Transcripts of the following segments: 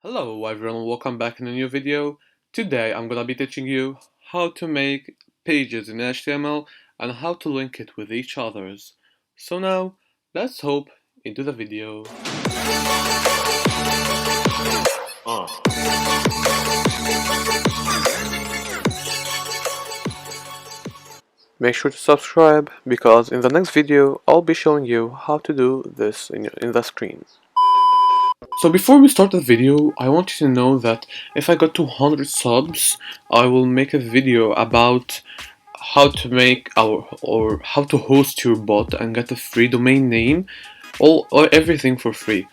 Hello everyone, welcome back in a new video. Today I'm gonna be teaching you how to make pages in HTML and how to link it with each others. So now, let's hop into the video. Make sure to subscribe because in the next video I'll be showing you how to do this in the screen. So before we start the video, I want you to know that if I got 200 subs, I will make a video about how to make or how to host your bot and get a free domain name, or everything for free.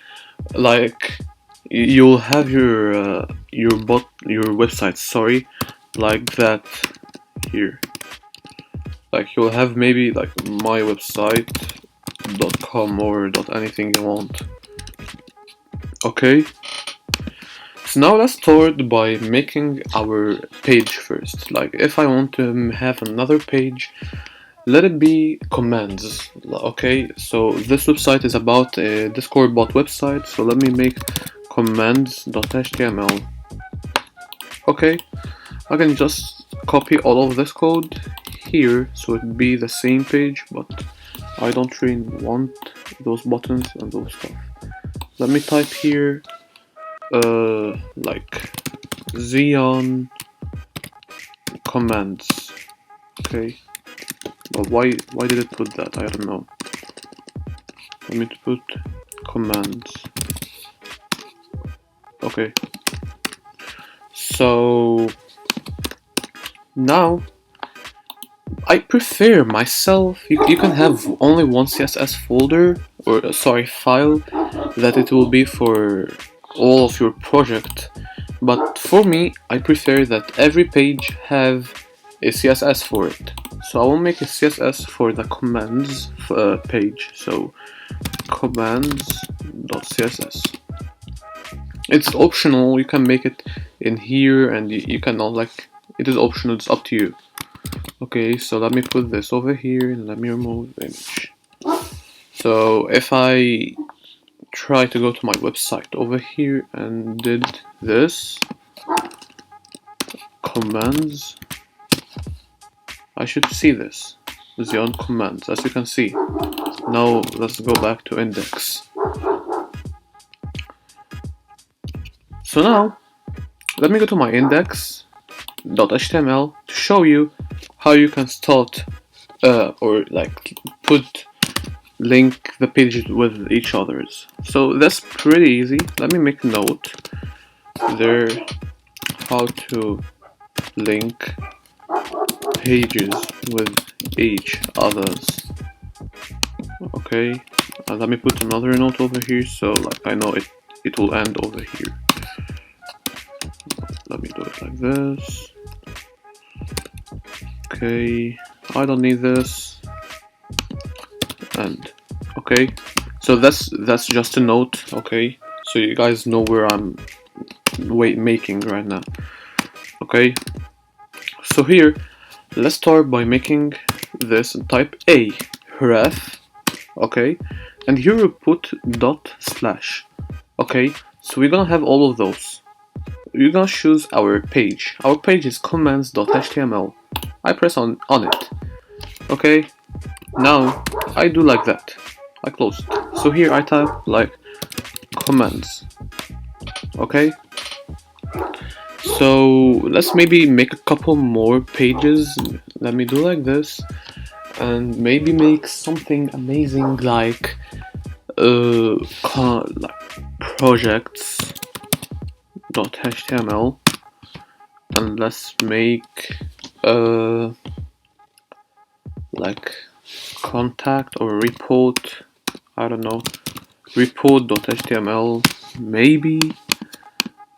Like you'll have your website, sorry, like that here. Like you'll have maybe like mywebsite.com or .anything you want. Okay, so now let's start by making our page first. Like if I want to have another page, let it be commands. Okay, so this website is about a Discord bot website, so let me make commands.html. Okay, I can just copy all of this code here so it'd be the same page, but I don't really want those buttons and those stuff. Let me type here like Xeon commands. Okay, but why did it put that? I don't know. Let me put commands. Okay, so now I prefer myself, you can have only one CSS folder, or sorry, file, that it will be for all of your project, but for me, I prefer that every page have a CSS for it. So I will make a CSS for the commands page, so commands.css. It's optional, you can make it in here and you cannot, like, it is optional, it's up to you. Okay, so let me put this over here and let me remove the image. So if I try to go to my website over here and did this, commands, I should see this, Xeon commands, as you can see. Now let's go back to index. So now, let me go to my index.html to show you how you can start or like link the pages with each others. So that's pretty easy. Let me make a note there, how to link pages with each others. Okay, and let me put another note over here so like I know it will end over here. Let me do it like this. Okay, I don't need this. And okay, so that's just a note. Okay, so you guys know where I'm making right now. Okay, so here let's start by making this and type a ref. Okay, and here we put dot slash. Okay, so we're gonna have all of those. We're gonna choose our page. Our page is commands.html. I press on it. Okay, now I do like that. I close it. So here I type like commands. Okay, so let's maybe make a couple more pages. Let me do like this and maybe make something amazing like projects.html, and let's make like contact or report, I don't know, report.html maybe,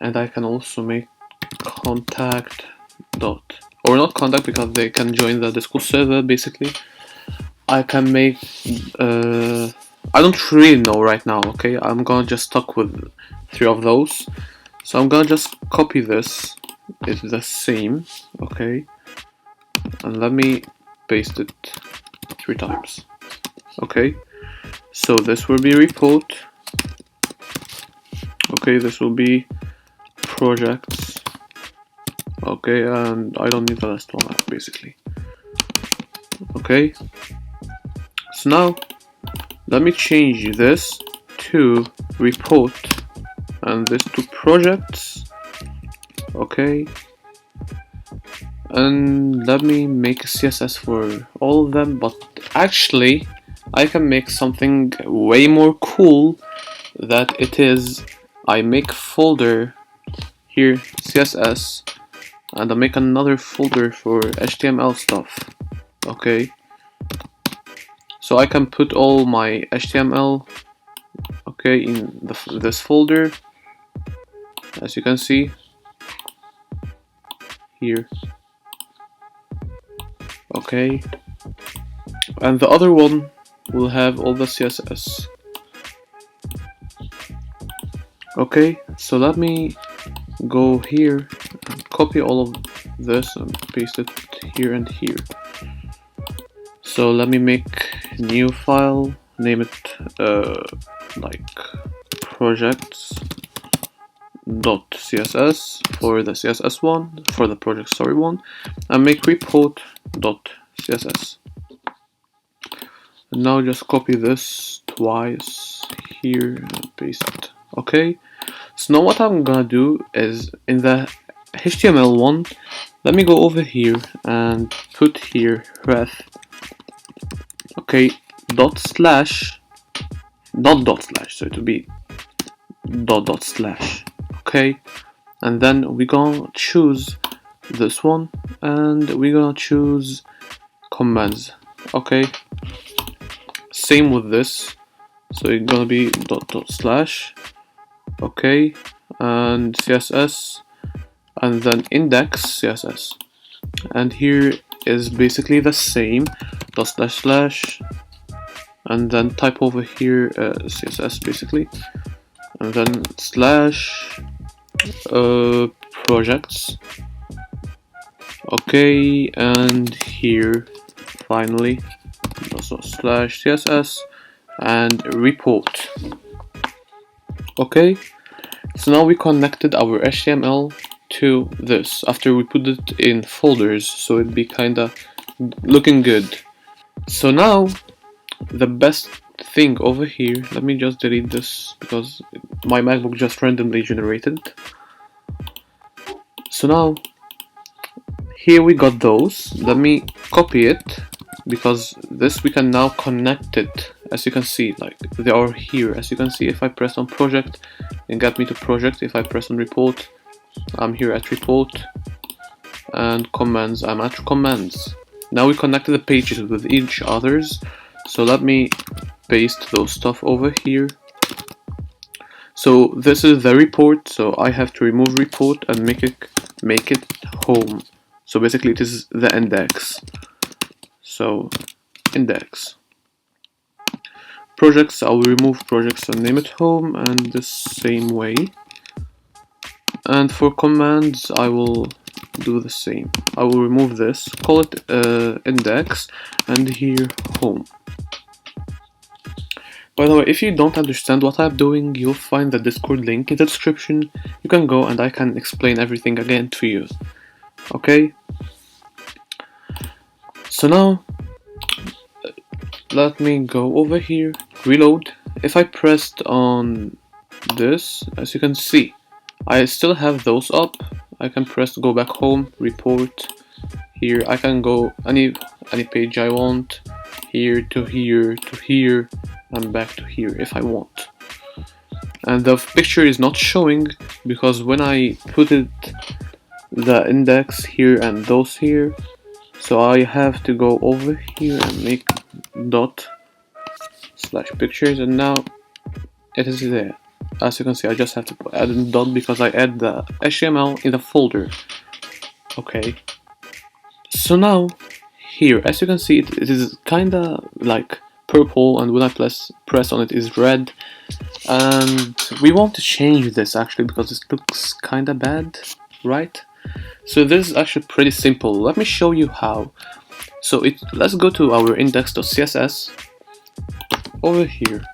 and I can also make contact or not contact because they can join the Discord server. Basically I can make I don't really know right now. Okay, I'm gonna just stuck with 3 of those, so I'm gonna just copy this, it's the same. Okay, and let me paste it 3 times. Okay, so this will be report. Okay, this will be projects. Okay, and I don't need the last one basically. Okay, so now let me change this to report and this to projects. Okay, and let me make a CSS for all of them, but actually I can make something way more cool. That it is, I make a folder here, CSS, and I make another folder for HTML stuff. Okay, so I can put all my HTML, okay, in this folder, as you can see here. Okay, and the other one will have all the CSS. Okay, so let me go here and copy all of this and paste it here and here. So let me make a new file, name it like projects.css for the CSS one, for the project story one, and make report.css. And now just copy this twice here and paste it. Okay, so now what I'm gonna do is in the HTML one, let me go over here and put here ref, okay, dot slash, not dot slash, so it will be dot slash. Okay, and then we're gonna choose this one and we're gonna choose commands. Okay, same with this, so it's gonna be dot slash. Okay, and CSS, and then index CSS, and here is basically the same, dot slash slash, and then type over here CSS basically, and then slash projects. Okay, and here finally also slash CSS and report. Okay, so now we connected our HTML to this after we put it in folders, so it'd be kinda looking good. So now the best thing over here, let me just delete this because my MacBook just randomly generated. So now here we got those. Let me copy it because this we can now connect it. As you can see, like they are here. As you can see, if I press on project, it got me to project. If I press on report, I'm here at report, and commands, I'm at commands. Now we connected the pages with each others, so let me paste those stuff over here. So this is the report, so I have to remove report and make it home. So basically it is the index. So index. Projects, I will remove projects and name it home, and the same way. And for commands, I will do the same. I will remove this, call it index, and here home. By the way, if you don't understand what I'm doing, you'll find the Discord link in the description. You can go and I can explain everything again to you. Okay? So now, let me go over here, reload. If I pressed on this, as you can see, I still have those up. I can press go back home, report. Here I can go any page I want, here to here to here, and back to here if I want. And the picture is not showing because when I put it the index here and those here, so I have to go over here and make dot slash pictures, and now it is there. As you can see, I just have to add a dot because I add the HTML in the folder. Okay, so now here, as you can see, it is kinda like purple, and when I press on it is red, and we want to change this actually because it looks kinda bad, right? So this is actually pretty simple. Let me show you how. So let's go to our index.css over here.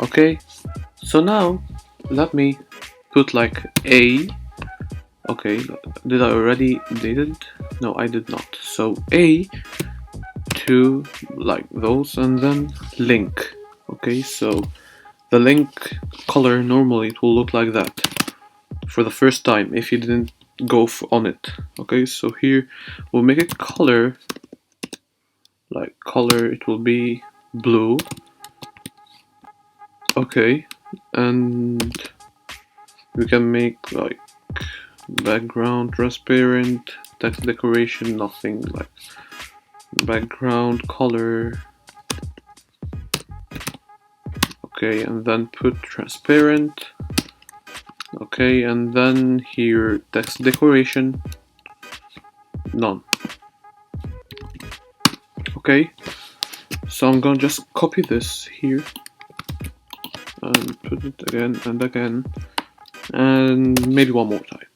Okay, so now let me put like a Okay, did I already did it? No, I did not. So A to like those, and then link. Okay, so the link color normally it will look like that for the first time if you didn't go on it. Okay, so here we'll make it color, like color it will be blue. Okay, and we can make like background transparent, text decoration, nothing, like background color. Okay, and then put transparent. Okay, and then here text decoration, none. Okay, so I'm gonna just copy this here and put it again and again, and maybe one more time.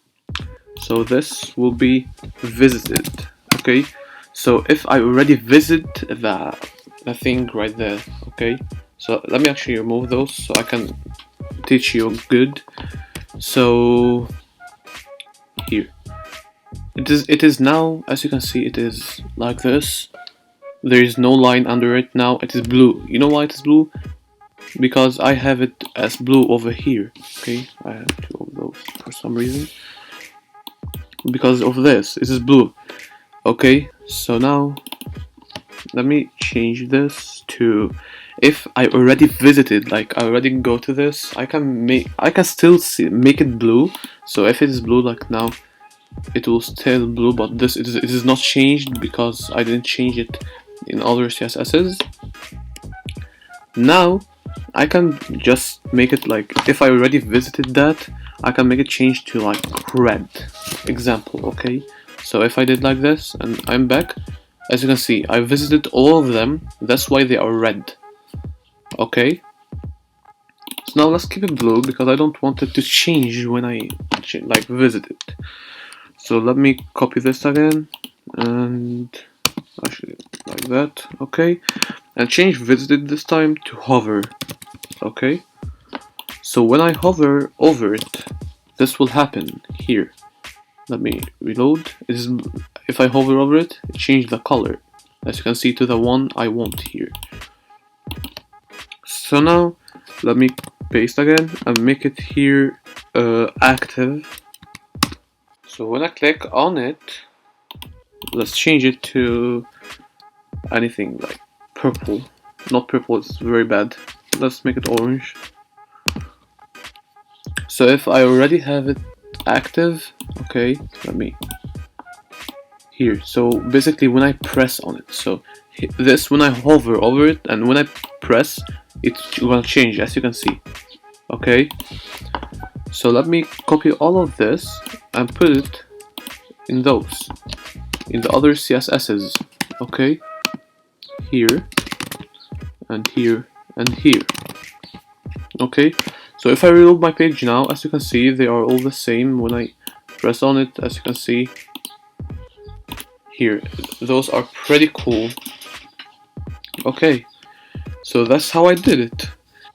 So this will be visited. Okay, so if I already visit the thing right there, okay, so let me actually remove those so I can teach you good. So here it is now, as you can see, it is like this. There is no line under it now. It is blue. You know why it is blue? Because I have it as blue over here. Okay, I have two of those for some reason. Because of this, it is blue. Okay, so now let me change this to, if I already visited, like I already go to this, I can still make it blue. So if it is blue like now, it will still blue, but this it is not changed because I didn't change it in other CSS's. Now I can just make it like, if I already visited that, I can make it change to like red example. Okay, so if I did like this and I'm back, as you can see, I visited all of them, that's why they are red. Okay, so now let's keep it blue because I don't want it to change when I like visit it. So let me copy this again and actually like that. Okay, and change visited this time to hover. Okay, so when I hover over it, this will happen here. Let me reload. If I hover over it, it changed the color, as you can see, to the one I want here. So now let me paste again and make it here active. So when I click on it, let's change it to anything like purple. Not purple, it's very bad. Let's make it orange. So if I already have it active, okay, let me here. So basically when I press on it, so this, when I hover over it and when I press, it will change, as you can see. Okay, so let me copy all of this and put it in those, in the other CSS's. Okay, here and here and here. Okay, so if I reload my page now, as you can see, they are all the same. When I press on it, as you can see here, those are pretty cool. Okay, so that's how I did it.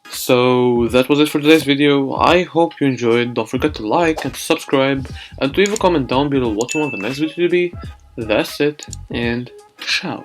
So that was it for today's video. I hope you enjoyed. Don't forget to like and subscribe, and to leave a comment down below what you want the next video to be. That's it, and ciao.